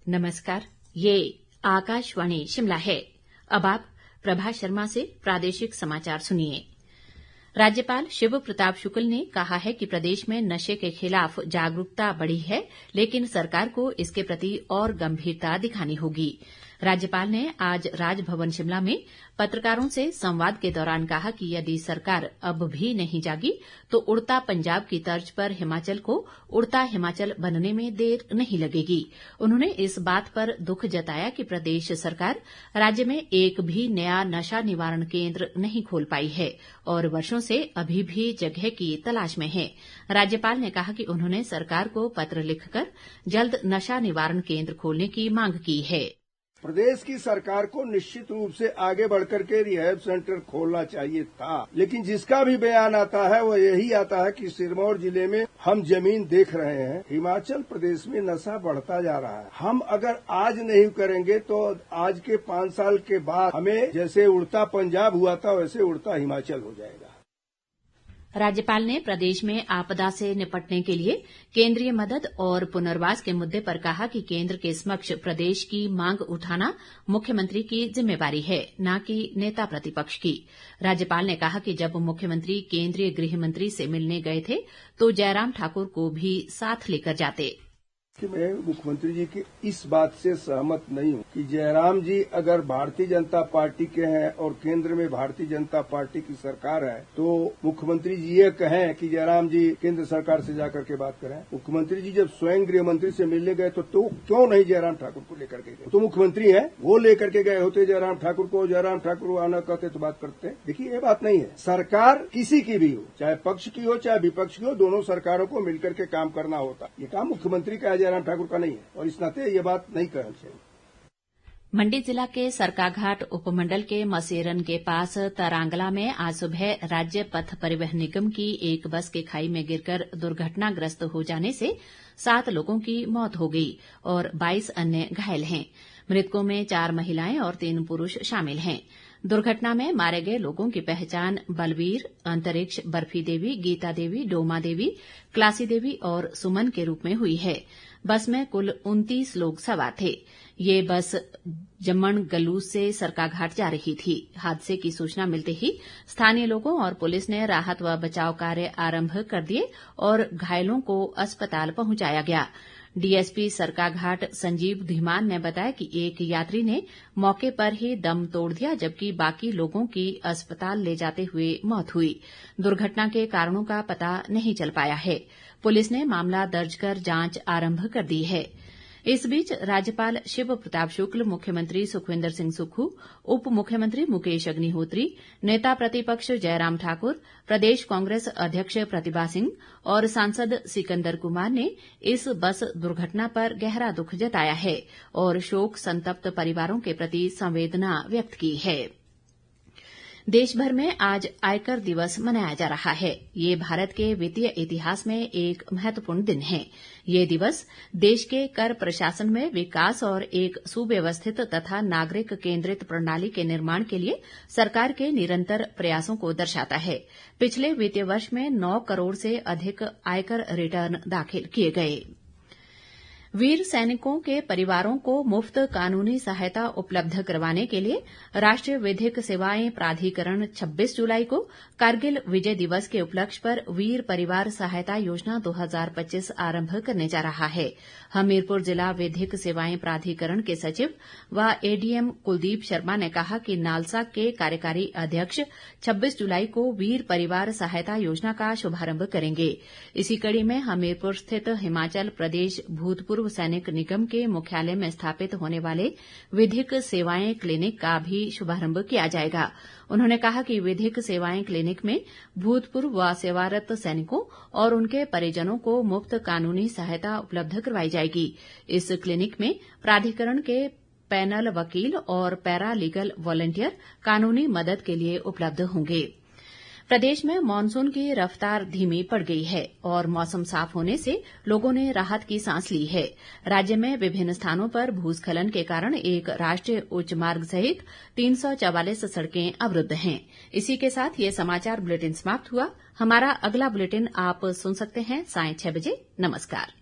नमस्कार, ये आकाशवाणी शिमला है। अब आप प्रभा शर्मा से प्रादेशिक समाचार सुनिए। राज्यपाल शिव प्रताप शुक्ल ने कहा है कि प्रदेश में नशे के खिलाफ जागरूकता बढ़ी है, लेकिन सरकार को इसके प्रति और गंभीरता दिखानी होगी। राज्यपाल ने आज राजभवन शिमला में पत्रकारों से संवाद के दौरान कहा कि यदि सरकार अब भी नहीं जागी तो उड़ता पंजाब की तर्ज पर हिमाचल को उड़ता हिमाचल बनने में देर नहीं लगेगी। उन्होंने इस बात पर दुख जताया कि प्रदेश सरकार राज्य में एक भी नया नशा निवारण केंद्र नहीं खोल पाई है और वर्षों से अभी भी जगह की तलाश में है। राज्यपाल ने कहा कि उन्होंने सरकार को पत्र लिखकर जल्द नशा निवारण केंद्र खोलने की मांग की है। प्रदेश की सरकार को निश्चित रूप से आगे बढ़कर के रिहैब सेंटर खोलना चाहिए था, लेकिन जिसका भी बयान आता है वो यही आता है कि सिरमौर जिले में हम जमीन देख रहे हैं। हिमाचल प्रदेश में नशा बढ़ता जा रहा है। हम अगर आज नहीं करेंगे तो आज के 5 साल के बाद हमें जैसे उड़ता पंजाब हुआ था वैसे उड़ता हिमाचल हो जाएगा। राज्यपाल ने प्रदेश में आपदा से निपटने के लिए केंद्रीय मदद और पुनर्वास के मुद्दे पर कहा कि केंद्र के समक्ष प्रदेश की मांग उठाना मुख्यमंत्री की जिम्मेवारी है, न कि नेता प्रतिपक्ष की। राज्यपाल ने कहा कि जब मुख्यमंत्री केंद्रीय गृह मंत्री से मिलने गए थे तो जयराम ठाकुर को भी साथ लेकर जाते। कि मैं मुख्यमंत्री जी की इस बात से सहमत नहीं हूं कि जयराम जी अगर भारतीय जनता पार्टी के हैं और केंद्र में भारतीय जनता पार्टी की सरकार है तो मुख्यमंत्री जी ये कहें कि जयराम जी केंद्र सरकार से जाकर के बात करें। मुख्यमंत्री जी जब स्वयं गृह मंत्री से मिलने गए तो क्यों नहीं जयराम ठाकुर को लेकर के गए? तो मुख्यमंत्री हैं, वो लेकर के गए होते जयराम ठाकुर को, जयराम ठाकुर आना कहते तो बात करते। देखिए ये बात नहीं है। सरकार किसी की भी हो, चाहे पक्ष की हो चाहे विपक्ष की हो, दोनों सरकारों को मिलकर के काम करना होता। ये काम मुख्यमंत्री का जयराम ठाकुर का नहीं है और इस नाते ये बात नहीं करनी चाहिए। मंडी जिला के सरकाघाट उपमंडल के मसेरन के पास तरांगला में आज सुबह राज्य पथ परिवहन निगम की एक बस के खाई में गिरकर दुर्घटनाग्रस्त हो जाने से 7 लोगों की मौत हो गई और 22 अन्य घायल हैं। मृतकों में 4 महिलाएं और 3 पुरुष शामिल हैं। दुर्घटना में मारे गए लोगों की पहचान बलवीर, अंतरिक्ष, बर्फी देवी, गीता देवी, डोमा देवी, क्लासी देवी और सुमन के रूप में हुई है। बस में कुल 29 लोग सवार थे। ये बस जम्मण गलू से सरकाघाट जा रही थी। हादसे की सूचना मिलते ही स्थानीय लोगों और पुलिस ने राहत व बचाव कार्य आरंभ कर दिए और घायलों को अस्पताल पहुंचाया गया। डीएसपी सरकाघाट संजीव धीमान ने बताया कि एक यात्री ने मौके पर ही दम तोड़ दिया, जबकि बाकी लोगों की अस्पताल ले जाते हुए मौत हुई। दुर्घटना के कारणों का पता नहीं चल पाया है। पुलिस ने मामला दर्ज कर जांच आरंभ कर दी है। इस बीच राज्यपाल शिव प्रताप शुक्ल, मुख्यमंत्री सुखविंदर सिंह सुक्खू, उप मुख्यमंत्री मुकेश अग्निहोत्री, नेता प्रतिपक्ष जयराम ठाकुर, प्रदेश कांग्रेस अध्यक्ष प्रतिभा सिंह और सांसद सिकंदर कुमार ने इस बस दुर्घटना पर गहरा दुख जताया है और शोक संतप्त परिवारों के प्रति संवेदना व्यक्त की है। देश भर में आज आयकर दिवस मनाया जा रहा है। ये भारत के वित्तीय इतिहास में एक महत्वपूर्ण दिन है। ये दिवस देश के कर प्रशासन में विकास और एक सुव्यवस्थित तथा नागरिक केंद्रित प्रणाली के निर्माण के लिए सरकार के निरंतर प्रयासों को दर्शाता है। पिछले वित्तीय वर्ष में 9 करोड़ से अधिक आयकर रिटर्न दाखिल किए गए। वीर सैनिकों के परिवारों को मुफ्त कानूनी सहायता उपलब्ध करवाने के लिए राष्ट्रीय विधिक सेवाएं प्राधिकरण 26 जुलाई को कारगिल विजय दिवस के उपलक्ष्य पर वीर परिवार सहायता योजना 2025 आरंभ करने जा रहा है। हमीरपुर जिला विधिक सेवाएं प्राधिकरण के सचिव व एडीएम कुलदीप शर्मा ने कहा कि नालसा के कार्यकारी अध्यक्ष 26 जुलाई को वीर परिवार सहायता योजना का शुभारंभ करेंगे। इसी कड़ी में हमीरपुर स्थित हिमाचल प्रदेश भूतपूर्व सैनिक निगम के मुख्यालय में स्थापित होने वाले विधिक सेवाएं क्लिनिक का भी शुभारंभ किया जाएगा। उन्होंने कहा कि विधिक सेवाएं क्लिनिक में भूतपूर्व व सेवारत सैनिकों और उनके परिजनों को मुफ्त कानूनी सहायता उपलब्ध करवाई जाएगी। इस क्लिनिक में प्राधिकरण के पैनल वकील और पैरा लीगल वॉलंटियर कानूनी मदद के लिए उपलब्ध होंगे। प्रदेश में मानसून की रफ्तार धीमी पड़ गई है और मौसम साफ होने से लोगों ने राहत की सांस ली है। राज्य में विभिन्न स्थानों पर भूस्खलन के कारण एक राष्ट्रीय उच्च मार्ग सहित 344 सड़कें अवरुद्ध हैं। इसी के साथ ये समाचार बुलेटिन समाप्त हुआ। हमारा अगला बुलेटिन आप सुन सकते हैं सायं 6 बजे। नमस्कार।